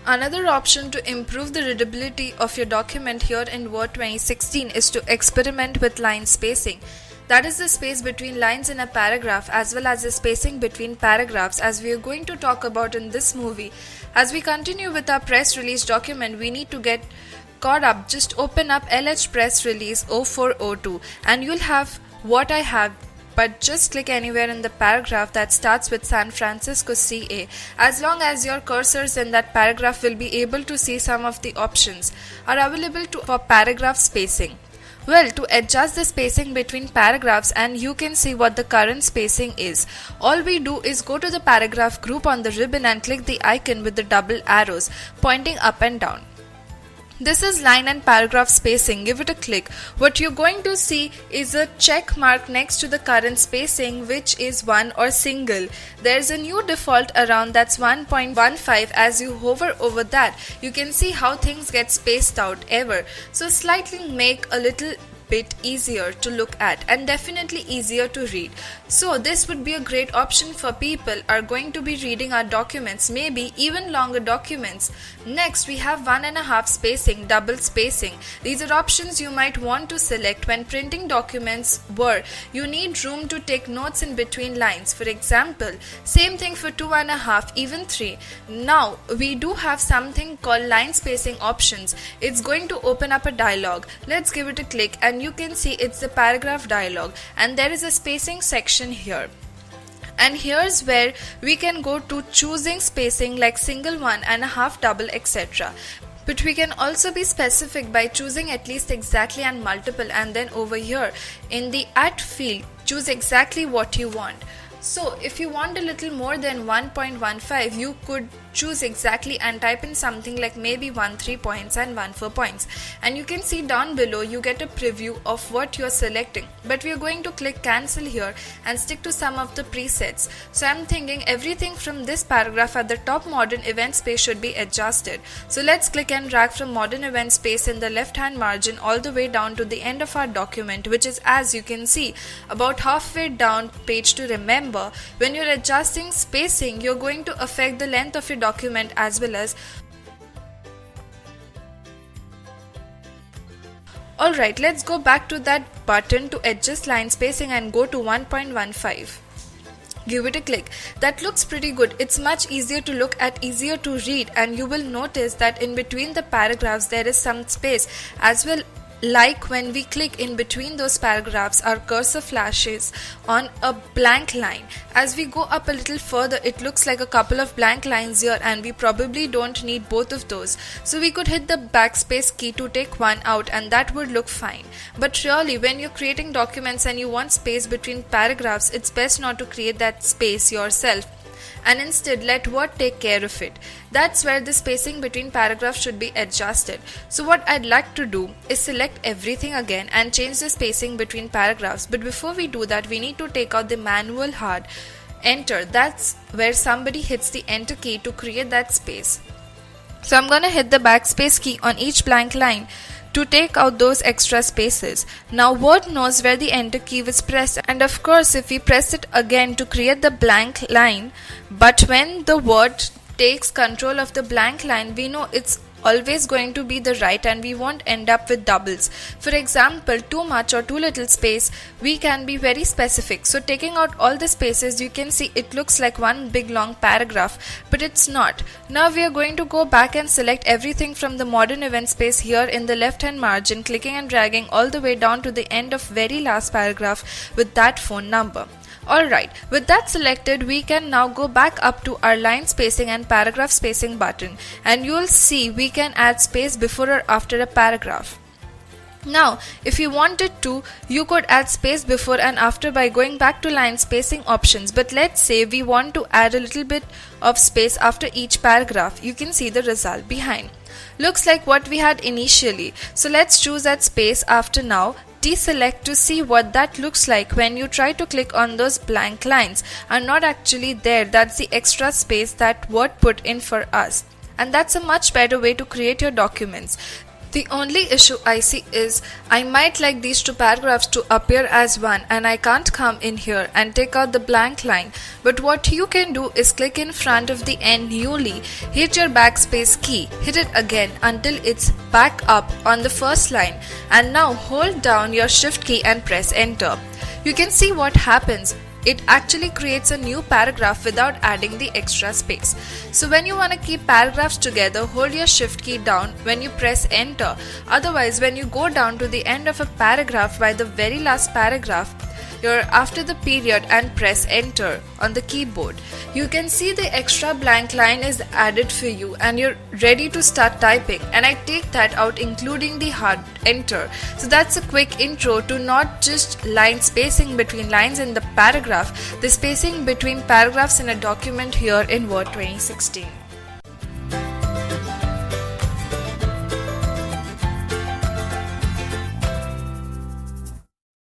Another option to improve the readability of your document here in Word 2016 is to experiment with line spacing. That is the space between lines in a paragraph as well as the spacing between paragraphs, as we are going to talk about in this movie. As we continue with our press release document, we need to get caught up. Just open up LH press release 0402 and you'll have what I have, but just click anywhere in the paragraph that starts with San Francisco CA. As long as your cursors in that paragraph will be able to see some of the options are available for paragraph spacing. Well, to adjust the spacing between paragraphs and you can see what the current spacing is, all we do is go to the paragraph group on the ribbon and click the icon with the double arrows pointing up and down. This is line and paragraph spacing. Give it a click. What you're going to see is a check mark next to the current spacing, which is 1 or single. There's a new default around that's 1.15. As you hover over that, you can see how things get spaced out ever. So slightly make a little bit easier to look at and definitely easier to read. So this would be a great option for people are going to be reading our documents, maybe even longer documents. Next, we have 1.5 spacing, double spacing. These are options you might want to select when printing documents where you need room to take notes in between lines. For example, same thing for 2.5, even 3. Now we do have something called line spacing options. It's going to open up a dialog. Let's give it a click and you can see it's the paragraph dialog and there is a spacing section here. And here's where we can go to choosing spacing like single, 1.5, double, etc. But we can also be specific by choosing at least, exactly and multiple, and then over here in the at field choose exactly what you want. So if you want a little more than 1.15, you could choose exactly and type in something like maybe 13 points and 14 points. And you can see down below you get a preview of what you're selecting. But we are going to click cancel here and stick to some of the presets. So I'm thinking everything from this paragraph at the top, modern event space, should be adjusted. So let's click and drag from modern event space in the left hand margin all the way down to the end of our document, which is, as you can see, about halfway down page. To remember, when you're adjusting spacing, you're going to affect the length of your document as well as. Alright, let's go back to that button to adjust line spacing and go to 1.15. Give it a click. That looks pretty good. It's much easier to look at, easier to read, and you will notice that in between the paragraphs there is some space as well. Like when we click in between those paragraphs, our cursor flashes on a blank line. As we go up a little further, it looks like a couple of blank lines here, and we probably don't need both of those. So we could hit the backspace key to take one out and that would look fine. But really, when you're creating documents and you want space between paragraphs, it's best not to create that space yourself and instead let Word take care of it. That's where the spacing between paragraphs should be adjusted. So what I'd like to do is select everything again and change the spacing between paragraphs. But before we do that, we need to take out the manual hard enter. That's where somebody hits the enter key to create that space. So I'm gonna hit the backspace key on each blank line to take out those extra spaces. Now Word knows where the enter key was pressed, and of course if we press it again to create the blank line, but when the Word takes control of the blank line, we know it's always going to be the right and we won't end up with doubles. For example, too much or too little space, we can be very specific. So taking out all the spaces, you can see it looks like one big long paragraph, but it's not. Now we are going to go back and select everything from the modern event space here in the left hand margin, clicking and dragging all the way down to the end of very last paragraph with that phone number. Alright, with that selected, we can now go back up to our line spacing and paragraph spacing button, and you will see we can add space before or after a paragraph. Now, if you wanted to, you could add space before and after by going back to line spacing options, but let's say we want to add a little bit of space after each paragraph. You can see the result behind. Looks like what we had initially. So let's choose that space after now. Deselect to see what that looks like when you try to click on those blank lines are not actually there. That's the extra space that Word put in for us, and that's a much better way to create your documents. The only issue I see is I might like these two paragraphs to appear as one and I can't come in here and take out the blank line. But what you can do is click in front of the N newly, hit your backspace key, hit it again until it's back up on the first line, and now hold down your shift key and press enter. You can see what happens. It actually creates a new paragraph without adding the extra space. So when you want to keep paragraphs together, hold your shift key down when you press enter. Otherwise, when you go down to the end of a paragraph by the very last paragraph, you're after the period and press enter on the keyboard. You can see the extra blank line is added for you and you're ready to start typing, and I take that out including the hard enter. So that's a quick intro to not just line spacing between lines in the paragraph, the spacing between paragraphs in a document here in Word 2016.